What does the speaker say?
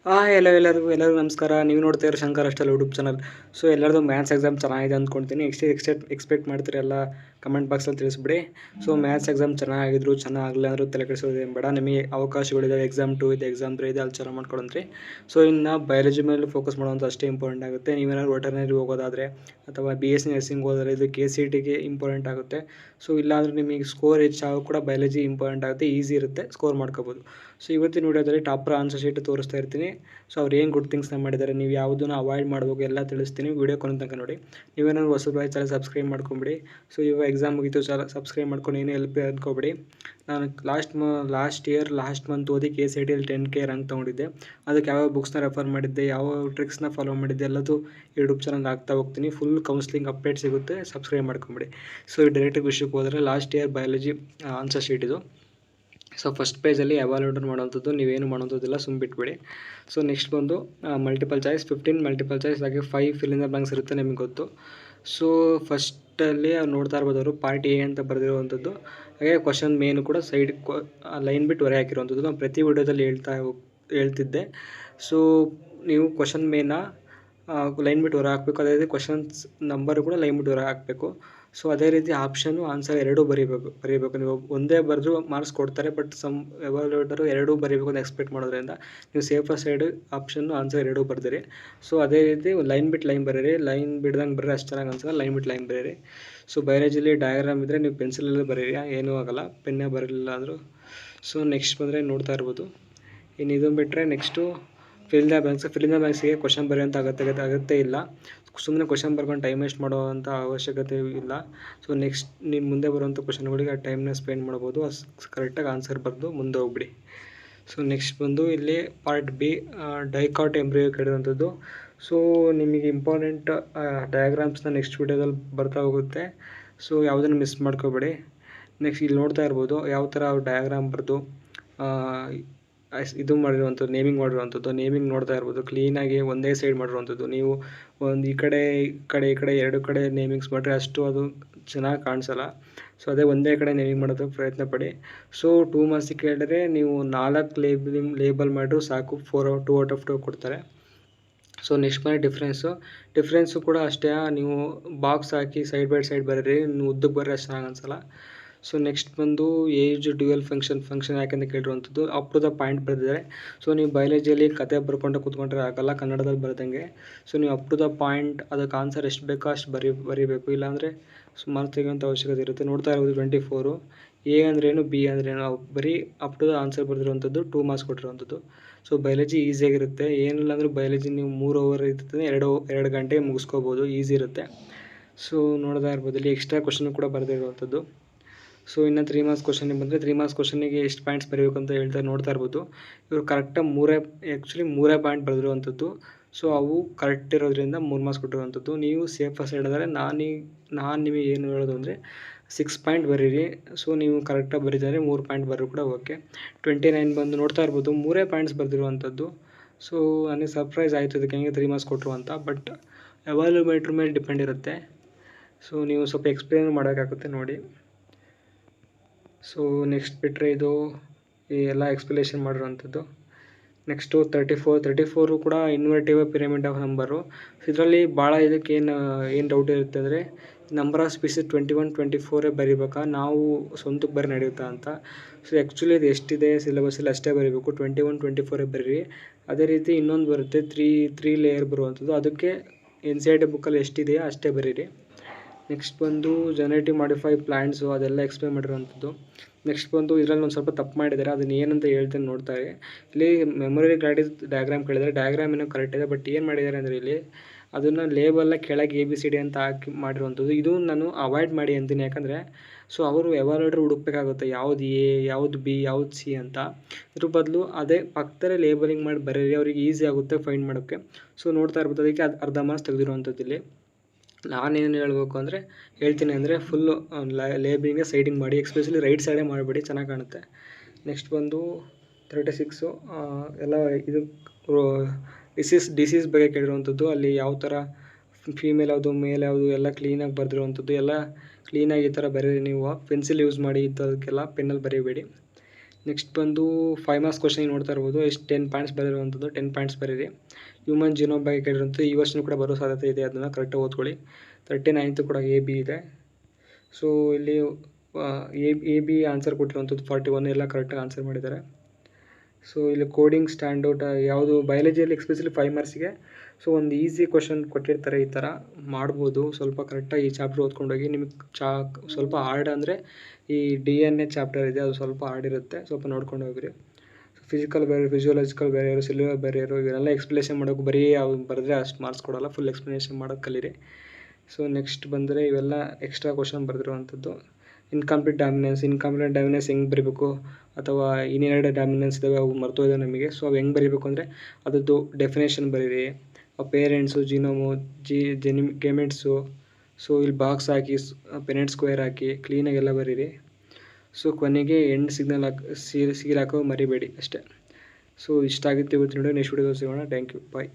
ಎಲ್ಲರಿಗೂ ನಮಸ್ಕಾರ. ನೀವು ನೋಡ್ತಾ ಇರೋ Shankar Ashtal YouTube channel. So ಎಲ್ಲರದು ಮ್ಯಾಥ್ಸ್ ಎಕ್ಸಾಮ್ ಚೆನ್ನಾಗಿದೆ ಅಂದ್ಕೊಳ್ತೀನಿ. ಎಕ್ಸ್ಪೆಕ್ಟ್ ಮಾಡ್ತೀರಿ ಎಲ್ಲ ಕಮೆಂಟ್ ಬಾಕ್ಸಲ್ಲಿ ತಿಳಿಸ್ಬಿಡಿ. ಸೊ ಮ್ಯಾಥ್ಸ್ ಎಕ್ಸಾಮ್ ಚೆನ್ನಾಗಿದ್ರು ಚೆನ್ನಾಗಲಿಲ್ಲ ಅಂದರೂ ತಲೆ ಕೆಡಿಸೋದೇನು ಬೇಡ. ನಿಮಗೆ ಅವಕಾಶಗಳಿದೆ. ಎಕ್ಸಾಮ್ 2 ಇದೆ, ಎಕ್ಸಾಮ್ 3 ಇದೆ, ಅಲ್ಲಿ ಚೆನ್ನಾಗಿ ಮಾಡ್ಕೊಳಂತ್ರಿ. ಸೊ ಇನ್ನು ಬಯಾಲಜಿ ಮೇಲೆ ಫೋಕಸ್ ಮಾಡೋದು ಅಷ್ಟೇ ಇಂಪಾರ್ಟೆಂಟ್ ಆಗುತ್ತೆ. ನೀವೇನಾದ್ರು ವೆಟರ್ನರಿ ಹೋಗೋದಾದರೆ ಅಥವಾ BSc ನರ್ಸಿಂಗ್ ಹೋದರೆ ಇದು KCETಗೆ ಇಂಪಾರ್ಟೆಂಟ್ ಆಗುತ್ತೆ. ಸೊ ಇಲ್ಲಾಂದರೆ ನಿಮಗೆ ಸ್ಕೋರ್ ಹೆಚ್ಚಾಗೂ ಕೂಡ ಬಯಾಲಜಿ ಇಂಪಾರ್ಟೆಂಟ್ ಆಗುತ್ತೆ, ಈಸಿ ಇರುತ್ತೆ, ಸ್ಕೋರ್ ಮಾಡ್ಕೋಬೋದು. ಸೊ ಇವತ್ತಿನ ವಿಡಿಯೋದಲ್ಲಿ ಟಾಪರ್ ಆನ್ಸರ್ ಶೀಟ್ ತೋರಿಸ್ತಾ ಇರ್ತೀನಿ. ಸೊ ಅವ್ರು ಏನು ಗುಡ್ ಥಿಂಗ್ಸ್ನ ಮಾಡಿದ್ದಾರೆ, ನೀವು ಯಾವುದನ್ನು ಅವಾಯ್ಡ್ ಮಾಡಬೇಕು ಎಲ್ಲ ತಿಳಿಸ್ತೀನಿ. ವಿಡಿಯೋ ಕೊನೆ ತನಕ ನೋಡಿ. ನೀವೇನಾದ್ರು ಹೊಸಬರಾಗಿ ಚಾನಲ್ ಸಬ್ಸ್ಕ್ರೈಬ್ ಮಾಡ್ಕೊಂಬಿಡಿ. ಸೊ ಇವಾಗ ಎಕ್ಸಾಮ್ ಮುಗಿತು, ಸಬ್ಸ್ಕ್ರೈಬ್ ಮಾಡ್ಕೊಂಡು ಏನೇ ಹೆಲ್ಪ್ ಅಂದ್ಕೊಬಿಡಿ. ನಾನು ಲಾಸ್ಟ್ ಮಂತ್ ಓದಿ KCETಯಲ್ಲಿ 10K ರ್ಯಾಂಕ್ ತೊಗೊಂಡಿದ್ದೆ. ಅದಕ್ಕೆ ಯಾವ ಬುಕ್ಸ್ನ ರೆಫರ್ ಮಾಡಿದ್ದೆ, ಯಾವ ಟ್ರಿಕ್ಸ್ನ ಫಾಲೋ ಮಾಡಿದ್ದೆ ಎಲ್ಲದು ಯೂಟ್ಯೂಬ್ ಚಾನಲ್ ಆಗ್ತಾ ಹೋಗ್ತೀನಿ. ಫುಲ್ ಕೌನ್ಸ್ಲಿಂಗ್ ಅಪ್ಡೇಟ್ ಸಿಗುತ್ತೆ, ಸಬ್ಸ್ಕ್ರೈಬ್ ಮಾಡ್ಕೊಂಬಿಡಿ. ಸೊ ಡೈರೆಕ್ಟಾಗಿ ವಿಷಯಕ್ಕೆ ಹೋದರೆ last year biology answer sheet ಇದು. ಸೊ ಫಸ್ಟ್ ಪೇಜಲ್ಲಿ ಎವಾಲ್ಯೂಟ್ ಮಾಡೋವಂಥದ್ದು, ನೀವೇನು ಮಾಡೋವಂಥದ್ದಿಲ್ಲ, ಬಿಟ್ಬಿಡಿ. ಸೊ ನೆಕ್ಸ್ಟ್ ಬಂದು ಮಲ್ಟಿಪಲ್ ಚಾಯ್ಸ್ 15 ಮಲ್ಟಿಪಲ್ ಚಾಯ್ಸ್, ಹಾಗೆ 5 ಫಿಲ್ ಇನ್ ದ ಬ್ಲಾಂಕ್ಸ್ ಇರುತ್ತೆ, ನಿಮಗೆ ಗೊತ್ತು. ಸೊ ಫಸ್ಟಲ್ಲಿ ನೋಡ್ತಾ ಇರ್ಬೋದು ಅವರು ಪಾರ್ಟ್ ಎ ಅಂತ ಬರೆದಿರುವಂಥದ್ದು. ಹಾಗೆ ಕ್ವಶನ್ ಮೇನು ಕೂಡ ಸೈಡ್ ಲೈನ್ ಬಿಟ್ಟು ಹೊರೆ ಹಾಕಿರುವಂಥದ್ದು. ನಾನು ಪ್ರತಿ ವಿಡಿಯೋದಲ್ಲಿ ಹೇಳ್ತಿದ್ದೆ. ಸೊ ನೀವು ಕ್ವಶನ್ ಮೇನ ಲೈನ್ ಬಿಟ್ಟು ಹೊರ ಹಾಕಬೇಕು. ಅದೇ ರೀತಿ ಕ್ವಶನ್ಸ್ ನಂಬರು ಕೂಡ ಲೈನ್ ಬಿಟ್ಟು ಹೊರ ಹಾಕಬೇಕು. ಸೊ ಅದೇ ರೀತಿ ಆಪ್ಷನ್ನು ಆನ್ಸರ್ ಎರಡೂ ಬರೀಬೇಕು. ನೀವು ಒಂದೇ ಬರೆದು ಮಾರ್ಕ್ಸ್ ಕೊಡ್ತಾರೆ, ಬಟ್ ಎವಾಲ್ಯೂಟರು ಎರಡೂ ಬರೀಬೇಕು ಅಂತ ಎಕ್ಸ್ಪೆಕ್ಟ್ ಮಾಡೋದ್ರಿಂದ ನೀವು ಸೇಫರ್ ಸೈಡ್ ಆಪ್ಷನ್ನು ಆನ್ಸರ್ ಎರಡೂ ಬರ್ದಿರಿ. ಸೊ ಅದೇ ರೀತಿ ಲೈನ್ ಬಿಟ್ಟು ಲೈನ್ ಬರೀರಿ, ಲೈನ್ ಬಿಡ್ದಂಗೆ ಬರೀರಿ, ಅಷ್ಟು ಚೆನ್ನಾಗಿ ಅನ್ಸಲ್ಲ. ಲೈನ್ ಬಿಟ್ಟು ಲೈನ್ ಬರೀರಿ. ಸೊ ಬಯಾಲಜಿಲಿ ಡಯಾಗ್ರಾಮ್ ಇದ್ದರೆ ನೀವು ಪೆನ್ಸಿಲಲ್ಲಿ ಬರೀರಿ, ಏನೂ ಆಗೋಲ್ಲ, ಪೆನ್ನೇ ಬರಲಿಲ್ಲ ಅಂದರು. ಸೊ ನೆಕ್ಸ್ಟ್ ಬಂದರೆ ನೋಡ್ತಾ ಇರ್ಬೋದು. ಇನ್ನು ಇದನ್ನು ಬಿಟ್ಟರೆ ನೆಕ್ಸ್ಟು ಫಿಲ್ ದ ಬ್ಯಾಂಕ್ಸ್ಗೆ ಕ್ವಶನ್ ಬರೆಯೋಂಥ ಅಗತ್ಯ ಇಲ್ಲ. ಸುಮ್ಮನೆ ಕ್ವಶನ್ ಬರ್ಕೊಂಡು ಟೈಮ್ ವೇಸ್ಟ್ ಮಾಡೋವಂಥ ಅವಶ್ಯಕತೆ ಇಲ್ಲ. ಸೊ ನೆಕ್ಸ್ಟ್ ನಿಮ್ಮ ಮುಂದೆ ಬರುವಂಥ ಕ್ವಶನ್ಗಳಿಗೆ ಆ ಟೈಮ್ನ ಸ್ಪೆಂಡ್ ಮಾಡ್ಬೋದು. ಕರೆಕ್ಟಾಗಿ ಆನ್ಸರ್ ಬರೆದು ಮುಂದೆ ಹೋಗ್ಬಿಡಿ. ಸೊ ನೆಕ್ಸ್ಟ್ ಬಂದು ಇಲ್ಲಿ ಪಾರ್ಟ್ ಬಿ, ಡೈಕಾಟ್ ಎಂಬ್ರಿಯೋ ಕೇಳಿರುವಂಥದ್ದು. ಸೊ ನಿಮಗೆ ಇಂಪಾರ್ಟೆಂಟ್ ಡಯಾಗ್ರಾಮ್ಸ್ನ ನೆಕ್ಸ್ಟ್ ವಿಡಿಯೋದಲ್ಲಿ ಬರ್ತಾ ಹೋಗುತ್ತೆ. ಸೊ ಯಾವುದನ್ನು ಮಿಸ್ ಮಾಡ್ಕೋಬೇಡಿ. ನೆಕ್ಸ್ಟ್ ಇಲ್ಲಿ ನೋಡ್ತಾ ಇರ್ಬೋದು ಯಾವ ಥರ ಡಯಾಗ್ರಾಮ್ ಬರೆದು ಇದು ಮಾಡಿರುವಂಥದ್ದು, ನೇಮಿಂಗ್ ನೋಡ್ತಾ ಇರ್ಬೋದು. ಕ್ಲೀನಾಗಿ ಒಂದೇ ಸೈಡ್ ಮಾಡಿರುವಂಥದ್ದು. ನೀವು ಒಂದು ಈ ಕಡೆ ಎರಡು ಕಡೆ ನೇಮಿಂಗ್ಸ್ ಮಾಡಿದ್ರೆ ಅಷ್ಟು ಅದು ಚೆನ್ನಾಗಿ ಕಾಣಿಸಲ್ಲ. ಸೊ ಅದೇ ಒಂದೇ ಕಡೆ ನೇಮಿಂಗ್ ಮಾಡೋದಕ್ಕೆ ಪ್ರಯತ್ನ ಪಡಿ. ಸೊ 2 ಮಾರ್ಕ್ಸಿಗೆ ಕೇಳಿದ್ರೆ ನೀವು 4 ಲೇಬಲ್ ಮಾಡಿದ್ರು ಸಾಕು, 2 ಔಟ್ ಆಫ್ 2 ಕೊಡ್ತಾರೆ. ಸೊ ನೆಕ್ಸ್ಟ್ ಬಂದರೆ ಡಿಫ್ರೆನ್ಸು ಕೂಡ ಅಷ್ಟೇ. ನೀವು box hockey side by side ಬರೀರಿ, ನೀವು ಉದ್ದಕ್ಕೆ ಬರೀ ಅಷ್ಟು ಚೆನ್ನಾಗಿ ಅನಿಸಲ್ಲ. ಸೊ ನೆಕ್ಸ್ಟ್ ಬಂದು ಏಜ್ ಡ್ಯುಯಲ್ ಫಂಕ್ಷನ್ ಯಾಕೆಂತ ಕೇಳಿರುವಂಥದ್ದು. ಅಪ್ ಟು ದ ಪಾಯಿಂಟ್ ಬರೆದಿದ್ದಾರೆ. ಸೊ ನೀವು ಬಯಾಲಜಿಯಲ್ಲಿ ಕತೆ ಬರ್ಕೊಂಡು ಕೂತ್ಕೊಂಡ್ರೆ ಆಗಲ್ಲ, ಕನ್ನಡದಲ್ಲಿ ಬರೆದಂಗೆ. ಸೊ ನೀವು ಅಪ್ ಟು ದ ಪಾಯಿಂಟ್ ಅದಕ್ಕೆ ಆನ್ಸರ್ ಎಷ್ಟು ಬೇಕೋ ಅಷ್ಟು ಬರೀಬೇಕು. ಇಲ್ಲಾಂದರೆ ಸುಮಾರು ತೆಗೆಯುವಂಥ ಅವಶ್ಯಕತೆ ಇರುತ್ತೆ. ನೋಡ್ತಾ ಇರ್ಬೋದು 24 ಎ ಅಂದ್ರೇನು, ಬಿ ಅಂದ್ರೇನು, ಬರೀ ಅಪ್ ಟು ದ ಆನ್ಸರ್ ಬರೆದಿರುವಂಥದ್ದು, 2 ಮಾರ್ಕ್ಸ್ ಕೊಟ್ಟಿರುವಂಥದ್ದು. ಸೊ ಬಯಾಲಜಿ ಈಸಿಯಾಗಿರುತ್ತೆ. ಏನಿಲ್ಲ ಅಂದರೂ ಬಯಾಲಜಿ ನೀವು 3 ಅವರ್ ಇರ್ತದೆ, 2 ಗಂಟೆಗೆ ಮುಗಿಸ್ಕೋಬೋದು, ಈಸಿ ಇರುತ್ತೆ. ಸೊ ನೋಡ್ತಾ ಇರ್ಬೋದು ಇಲ್ಲಿ ಎಕ್ಸ್ಟ್ರಾ ಕ್ವಶನ್ ಕೂಡ ಬರೆದಿರುವಂಥದ್ದು. ಸೊ ಇನ್ನು 3 ಮಾರ್ಕ್ಸ್ ಕ್ವಶನ್ಗೆ ಬಂದರೆ 3 ಮಾರ್ಕ್ಸ್ ಕ್ವಶನಿಗೆ ಎಷ್ಟು ಪಾಯಿಂಟ್ಸ್ ಬರೀಬೇಕು ಅಂತ ನೋಡ್ತಾ ಇರ್ಬೋದು. ಇವರು ಕರೆಕ್ಟಾಗಿ 3 ಪಾಯಿಂಟ್ ಬರೆದಿರುವಂಥದ್ದು. ಸೊ ಅವು ಕರೆಕ್ಟ್ ಇರೋದ್ರಿಂದ 3 ಮಾರ್ಕ್ಸ್ ಕೊಟ್ಟಿರುವಂಥದ್ದು. ನೀವು ಸೇಫರ್ ಸೈಡ್ ಆದರೆ ನಾನು ನಿಮಗೆ ಏನು ಹೇಳೋದು ಅಂದರೆ 6 ಪಾಯಿಂಟ್ ಬರೀರಿ. ಸೊ ನೀವು ಕರೆಕ್ಟಾಗಿ ಬರೀತಾರೆ 3 ಪಾಯಿಂಟ್ ಬರೋರು ಕೂಡ ಓಕೆ. 29 ಬಂದು ನೋಡ್ತಾ ಇರ್ಬೋದು 3 ಪಾಯಿಂಟ್ಸ್ ಬರೆದಿರುವಂಥದ್ದು. ಸೊ ನನಗೆ ಸರ್ಪ್ರೈಸ್ ಆಯಿತು ಇದಕ್ಕೆ ಹೆಂಗೆ 3 ಮಾರ್ಕ್ಸ್ ಕೊಟ್ಟರು ಅಂತ. ಬಟ್ ಎವಾಲ್ಯೂಮೇಟ್ರ್ ಮೇಲೆ ಡಿಪೆಂಡ್ ಇರುತ್ತೆ. ಸೊ ನೀವು ಸ್ವಲ್ಪ ಎಕ್ಸ್ಪ್ಲೇನ್ ಮಾಡೋಕ್ಕಾಗುತ್ತೆ ನೋಡಿ. ಸೊ ನೆಕ್ಸ್ಟ್ ಬಿಟ್ಟರೆ ಇದು ಎಲ್ಲ ಎಕ್ಸ್ಪ್ಲನೇಷನ್ ಮಾಡಿರುವಂಥದ್ದು. ನೆಕ್ಸ್ಟು 34 ಕೂಡ ಇನ್ವರ್ಟಿವ್ ಪಿರಮಿಡ್ ಆಫ್ ನಂಬರು. ಇದರಲ್ಲಿ ಭಾಳ ಇದಕ್ಕೆ ಏನು ಡೌಟ್ ಇರುತ್ತೆ ಅಂದರೆ ನಂಬರ್ ಆಫ್ ಸ್ಪೀಸೀಸ್ 21, 24 ಬರೀಬೇಕಾ, ನಾವು ಸ್ವಂತಕ್ಕೆ ಬರೀ ನಡೆಯುತ್ತಾ ಅಂತ. ಸೊ ಆ್ಯಕ್ಚುಲಿ ಇದು ಎಷ್ಟಿದೆ ಸಿಲೆಬಸ್ಸಲ್ಲಿ ಅಷ್ಟೇ ಬರೀಬೇಕು, 21, 24 ಬರೀರಿ. ಅದೇ ರೀತಿ ಇನ್ನೊಂದು ಬರುತ್ತೆ 3 ಲೇಯರ್ ಬರುವಂಥದ್ದು, ಅದಕ್ಕೆ NCERT ಬುಕ್ಕಲ್ಲಿ ಎಷ್ಟಿದೆಯೋ ಅಷ್ಟೇ ಬರೀರಿ. ನೆಕ್ಸ್ಟ್ ಬಂದು ಜನರೇಟಿವ್ ಮಾಡಿಫೈ ಪ್ಲ್ಯಾಂಟ್ಸು ಅದೆಲ್ಲ ಎಕ್ಸ್ಪ್ಲೇನ್ ಮಾಡಿರುವಂಥದ್ದು. ನೆಕ್ಸ್ಟ್ ಬಂದು ಇದರಲ್ಲಿ ಒಂದು ಸ್ವಲ್ಪ ತಪ್ಪು ಮಾಡಿದ್ದಾರೆ, ಅದನ್ನು ಏನಂತ ಹೇಳ್ತೇನೆ ನೋಡ್ತಾರೆ. ಇಲ್ಲಿ ಮೆಮೊರಿ ಡಯಾಗ್ರಾಮ್ ಕೇಳಿದರೆ ಡಯಾಗ್ರಾಮ್ ಏನೋ ಕರೆಕ್ಟ್ ಇದೆ, ಬಟ್ ಏನು ಮಾಡಿದ್ದಾರೆ ಅಂದರೆ ಇಲ್ಲಿ ಅದನ್ನು ಲೇಬಲ್ನ ಕೆಳಗೆ ABCD ಅಂತ ಹಾಕಿ ಮಾಡಿರುವಂಥದ್ದು. ಇದು ನಾನು ಅವಾಯ್ಡ್ ಮಾಡಿ ಅಂತೀನಿ, ಯಾಕಂದರೆ ಸೊ ಅವರು ಎವಾಲ್ಯೂಟರ್ ಹುಡುಕಬೇಕಾಗುತ್ತೆ ಯಾವ್ದು A, ಯಾವ್ದು B, ಯಾವ್ದು C ಅಂತ. ಇದ್ರ ಬದಲು ಅದೇ ಪಕ್ಕದಲ್ಲೇ ಲೇಬಲಿಂಗ್ ಮಾಡಿ ಬರೀರಿ, ಅವ್ರಿಗೆ ಈಸಿ ಆಗುತ್ತೆ ಫೈಂಡ್ ಮಾಡೋಕ್ಕೆ. ಸೊ ನೋಡ್ತಾ ಇರ್ಬೋದು ಅದಕ್ಕೆ ಅರ್ಧ ಮಾರ್ಕ್ಸ್ ತೆಗೆದಿರುವಂಥದ್ದು. ಇಲ್ಲಿ ನಾನೇನು ಹೇಳ್ತೀನಿ ಅಂದರೆ ಫುಲ್ಲು ಲೇಬಲಿಂಗೇ ಸೈಡಿಂಗ್ ಮಾಡಿ, ಎಕ್ಸ್ಪೆಷಲಿ ರೈಟ್ ಸೈಡೇ ಮಾಡಿಬಿಡಿ, ಚೆನ್ನಾಗಿ ಕಾಣುತ್ತೆ. ನೆಕ್ಸ್ಟ್ ಬಂದು 36 ಎಲ್ಲ ಇದು ಡಿಸೀಸ್ ಬಗ್ಗೆ ಕೇಳಿರುವಂಥದ್ದು. ಅಲ್ಲಿ ಯಾವ ಥರ ಫೀಮೇಲ್ ಯಾವುದು ಮೇಲ್ ಯಾವುದು ಎಲ್ಲ ಕ್ಲೀನಾಗಿ ಬರೆದಿರುವಂಥದ್ದು. ಎಲ್ಲ ಕ್ಲೀನಾಗಿ ಈ ಥರ ಬರೀರಿ. ನೀವು ಪೆನ್ಸಿಲ್ ಯೂಸ್ ಮಾಡಿ, ಇಂಥದಕ್ಕೆಲ್ಲ ಪೆನ್ನಲ್ಲಿ ಬರೀಬೇಡಿ. ನೆಕ್ಸ್ಟ್ ಬಂದು 5 ಮಾರ್ಕ್ಸ್ ಕ್ವಶನ್ ನೋಡ್ತಾ ಇರ್ಬೋದು. ಎಷ್ಟು 10 ಪಾಯಿಂಟ್ಸ್ ಬರೆದಿರುವಂಥದ್ದು 10 ಪಾಯಿಂಟ್ಸ್ ಬರೀರಿ. ಹ್ಯೂಮನ್ ಜಿನೋಮ್ ಬಗ್ಗೆ ಕೇಳಿರುವಂಥದ್ದು ಈ ವರ್ಷನೂ ಕೂಡ ಬರೋ ಸಾಧ್ಯತೆ ಇದೆ, ಅದನ್ನು ಕರೆಕ್ಟಾಗಿ ಓದ್ಕೊಳ್ಳಿ. 39th ಕೂಡ ಎ ಬಿ ಇದೆ. ಸೊ ಇಲ್ಲಿ ಎ ಬಿ ಆನ್ಸರ್ ಕೊಟ್ಟಿರುವಂಥದ್ದು 41 ಎಲ್ಲ ಕರೆಕ್ಟಾಗಿ ಆನ್ಸರ್ ಮಾಡಿದ್ದಾರೆ. ಸೊ ಇಲ್ಲಿ ಕೋಡಿಂಗ್ ಸ್ಟ್ಯಾಂಡರ್ಡ್ ಯಾವುದು ಬಯಾಲಜಿಯಲ್ಲಿ ಎಕ್ಸ್ಪೆಷಲಿ 5 ಮಾರ್ಕ್ಸಿಗೆ ಸೊ ಒಂದು ಈಸಿ ಕ್ವಶನ್ ಕೊಟ್ಟಿರ್ತಾರೆ, ಈ ಥರ ಮಾಡ್ಬೋದು. ಸ್ವಲ್ಪ ಕರೆಕ್ಟಾಗಿ ಈ ಚಾಪ್ಟರ್ ಓದ್ಕೊಂಡೋಗಿ. ನಿಮಗೆ ಸ್ವಲ್ಪ ಹಾರ್ಡ್ ಅಂದರೆ ಈ DNA ಚಾಪ್ಟರ್ ಇದೆ, ಅದು ಸ್ವಲ್ಪ ಹಾರ್ಡ್ ಇರುತ್ತೆ, ಸ್ವಲ್ಪ ನೋಡ್ಕೊಂಡು ಹೋಗ್ರಿ. ಫಿಸಿಕಲ್ ಬೇರೆ, ಫಿಸಿಯೋಲಾಜಿಕಲ್ ಬೇರೆ, ಸೆಲ್ಯುಲರ್ ಬೇರೆ ಇವನ್ನೆಲ್ಲ ಎಕ್ಸ್ಪ್ಲೇಷನ್ ಮಾಡೋಕೆ ಬರೀ ಅವು ಬರೆದ್ರೆ ಅಷ್ಟು ಮಾರ್ಕ್ಸ್ ಕೊಡೋಲ್ಲ, ಫುಲ್ ಎಕ್ಸ್ಪ್ಲನೇಷನ್ ಮಾಡೋದು ಕಲೀರಿ. ಸೊ ನೆಕ್ಸ್ಟ್ ಬಂದರೆ ಇವೆಲ್ಲ ಎಕ್ಸ್ಟ್ರಾ ಕ್ವಶನ್ ಬರೆದಿರುವಂಥದ್ದು. ಇನ್ಕಂಪ್ಲೀಟ್ ಡಾಮಿನೆನ್ಸ್ ಹೆಂಗೆ ಬರೀಬೇಕು, ಅಥವಾ ಇನ್ನೆರಡು ಡಾಮಿನೆನ್ಸ್ ಇದ್ದಾವೆ ಅವು ಮರ್ತೋಗಿದೆ ನಮಗೆ. ಸೊ ಅವು ಹೆಂಗೆ ಬರೀಬೇಕು ಅಂದರೆ ಅದರದ್ದು ಡೆಫಿನೇಷನ್ ಬರೀರಿ. ಪೇರೆಂಟ್ಸು, ಜಿನೋಮು, ಗೇಮೆಟ್ಸು. ಸೊ ಇಲ್ಲಿ ಬಾಕ್ಸ್ ಹಾಕಿ, ಪೆನೆಟ್ ಸ್ಕ್ವೇರ್ ಹಾಕಿ ಕ್ಲೀನಾಗೆಲ್ಲ ಬರೀರಿ. ಸೊ ಕೊನೆಗೆ ಎಂಡ್ ಸಿಗ್ನಲ್ ಸೀಲ್ ಹಾಕೋ ಮರಿಬೇಡಿ ಅಷ್ಟೇ. ಸೊ ಇಷ್ಟ ಆಗಿತ್ತು ಇವತ್ತು ವಿಡಿಯೋ. ನೆಕ್ಸ್ಟ್ ವಿಡಿಯೋ ಸಿಗೋಣ. Thank you, bye.